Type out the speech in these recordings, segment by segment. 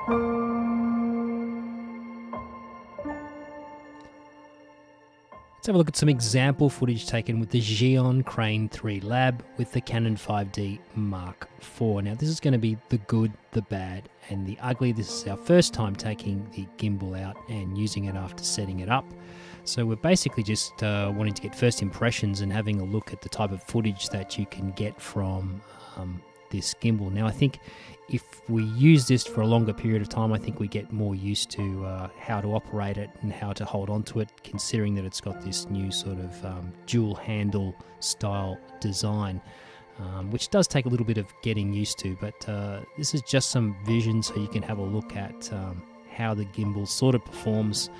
Let's have a look at some example footage taken with the Zhiyun Crane 3 Lab with the Canon 5D Mark IV. Now this is going to be the good, the bad and the ugly. This is our first time taking the gimbal out and using it after setting it up. So we're basically just wanting to get first impressions and having a look at the type of footage that you can get from this gimbal. Now I think if we use this for a longer period of time, I think we get more used to how to operate it and how to hold on to it, considering that it's got this new sort of dual handle style design, which does take a little bit of getting used to, but this is just some vision so you can have a look at how the gimbal sort of performs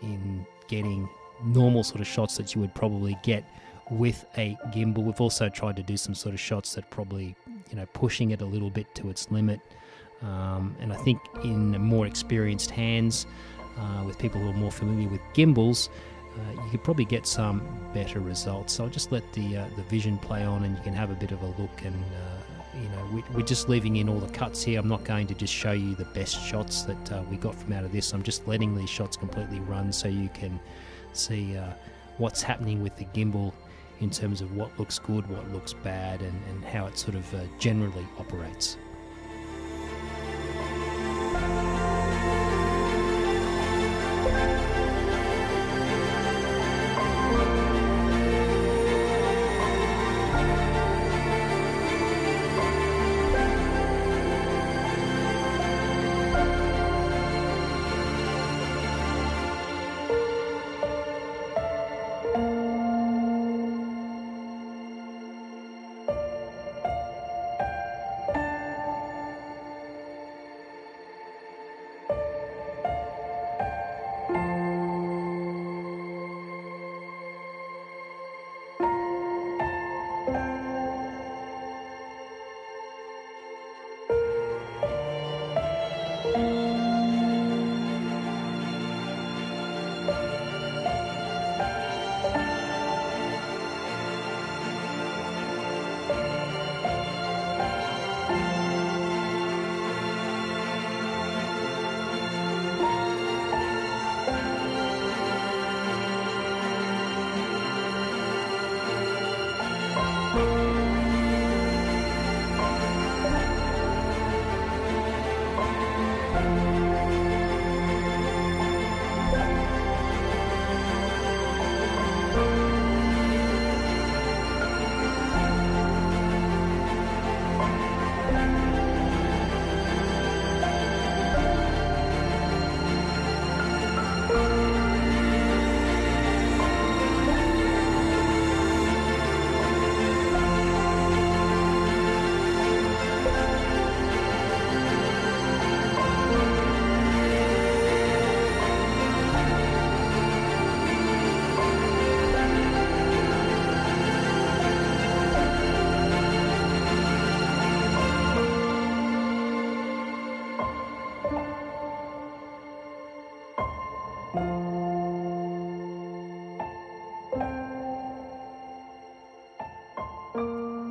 in getting normal sort of shots that you would probably get with a gimbal. We've also tried to do some sort of shots that probably, you know, pushing it a little bit to its limit, and I think in more experienced hands, with people who are more familiar with gimbals, you could probably get some better results. So I'll just let the vision play on and you can have a bit of a look, and you know, we're just leaving in all the cuts here. I'm not going to just show you the best shots that we got from out of this. I'm just letting these shots completely run so you can see what's happening with the gimbal in terms of what looks good, what looks bad, and how it sort of generally operates.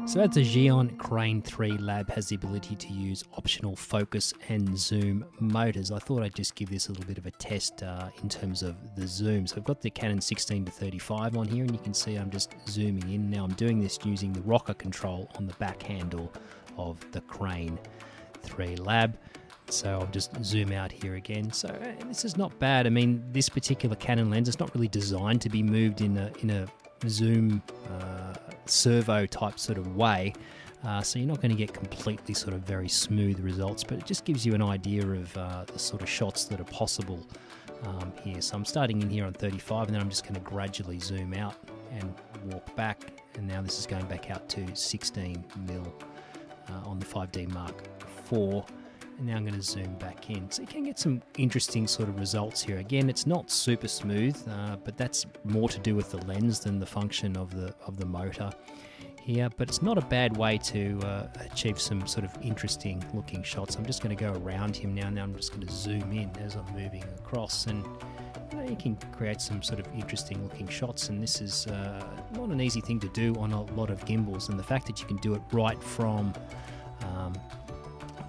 So that's a Zhiyun Crane 3 Lab, has the ability to use optional focus and zoom motors. I thought I'd just give this a little bit of a test in terms of the zoom. So I've got the Canon 16-35 on here, and you can see I'm just zooming in. Now I'm doing this using the rocker control on the back handle of the Crane 3 Lab. So I'll just zoom out here again. So this is not bad. I mean, this particular Canon lens is not really designed to be moved in a zoom servo type sort of way, so you're not going to get completely sort of very smooth results, but it just gives you an idea of the sort of shots that are possible here. So I'm starting in here on 35, and then I'm just going to gradually zoom out and walk back, and now this is going back out to 16mm on the 5D Mark IV. And now I'm going to zoom back in. So you can get some interesting sort of results here. Again, it's not super smooth, but that's more to do with the lens than the function of the motor here. But it's not a bad way to achieve some sort of interesting looking shots. I'm just going to go around him now. Now I'm just going to zoom in as I'm moving across, and you can create some sort of interesting looking shots. And this is not an easy thing to do on a lot of gimbals. And the fact that you can do it right from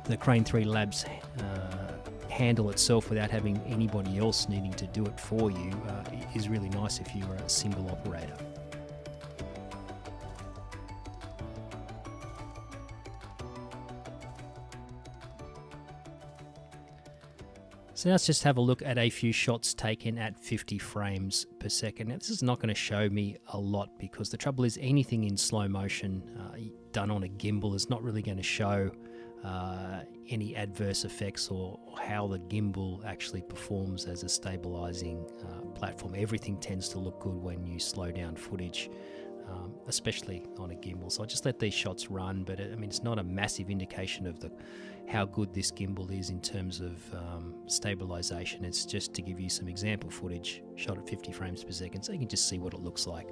the Crane 3 Labs handle itself without having anybody else needing to do it for you is really nice if you're a single operator. So now let's just have a look at a few shots taken at 50 frames per second. Now this is not going to show me a lot because the trouble is anything in slow motion done on a gimbal is not really going to show any adverse effects or how the gimbal actually performs as a stabilizing platform. Everything tends to look good when you slow down footage, especially on a gimbal. So I just let these shots run, but I mean it's not a massive indication of how good this gimbal is in terms of stabilization. It's just to give you some example footage shot at 50 frames per second so you can just see what it looks like.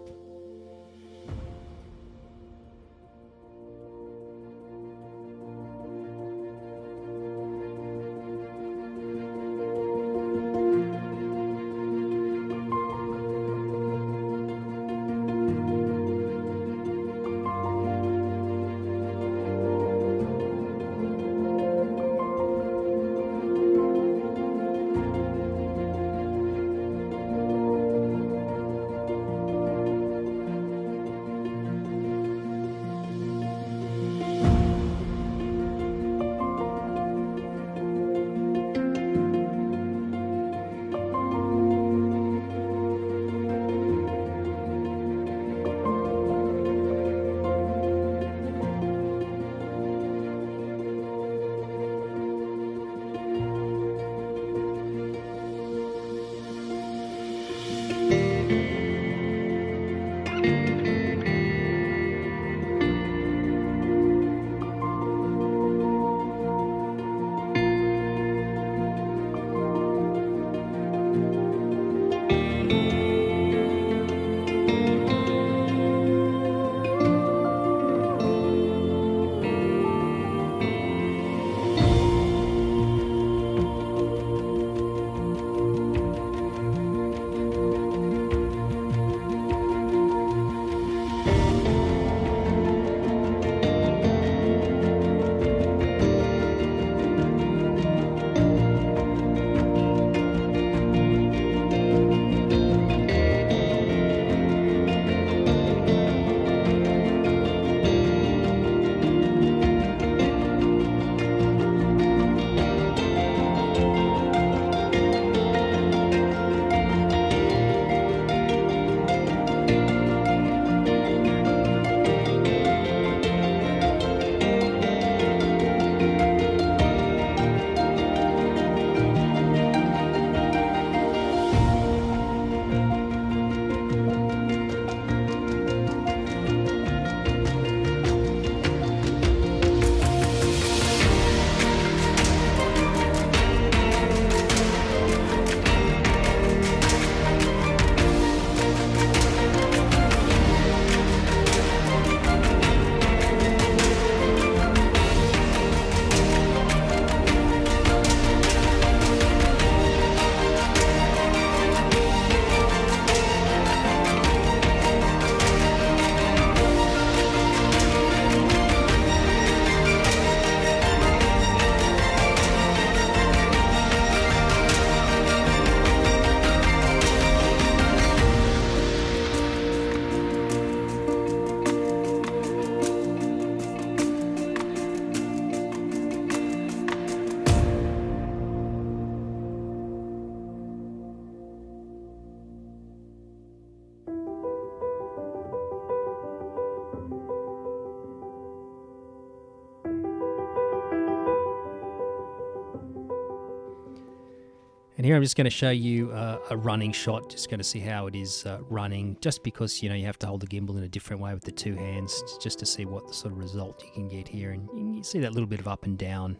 And here I'm just going to show you a running shot, just going to see how it is running, just because, you know, you have to hold the gimbal in a different way with the two hands, just to see what the sort of result you can get here. And you see that little bit of up and down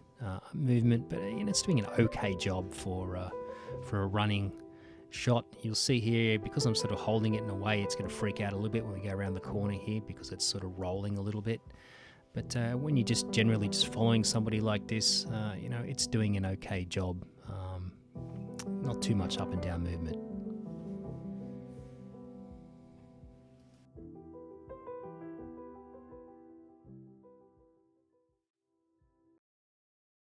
movement, but you know, it's doing an okay job for a running shot. You'll see here, because I'm sort of holding it in a way, it's going to freak out a little bit when we go around the corner here, because it's sort of rolling a little bit. But when you're just generally just following somebody like this, you know, it's doing an okay job. Not too much up and down movement.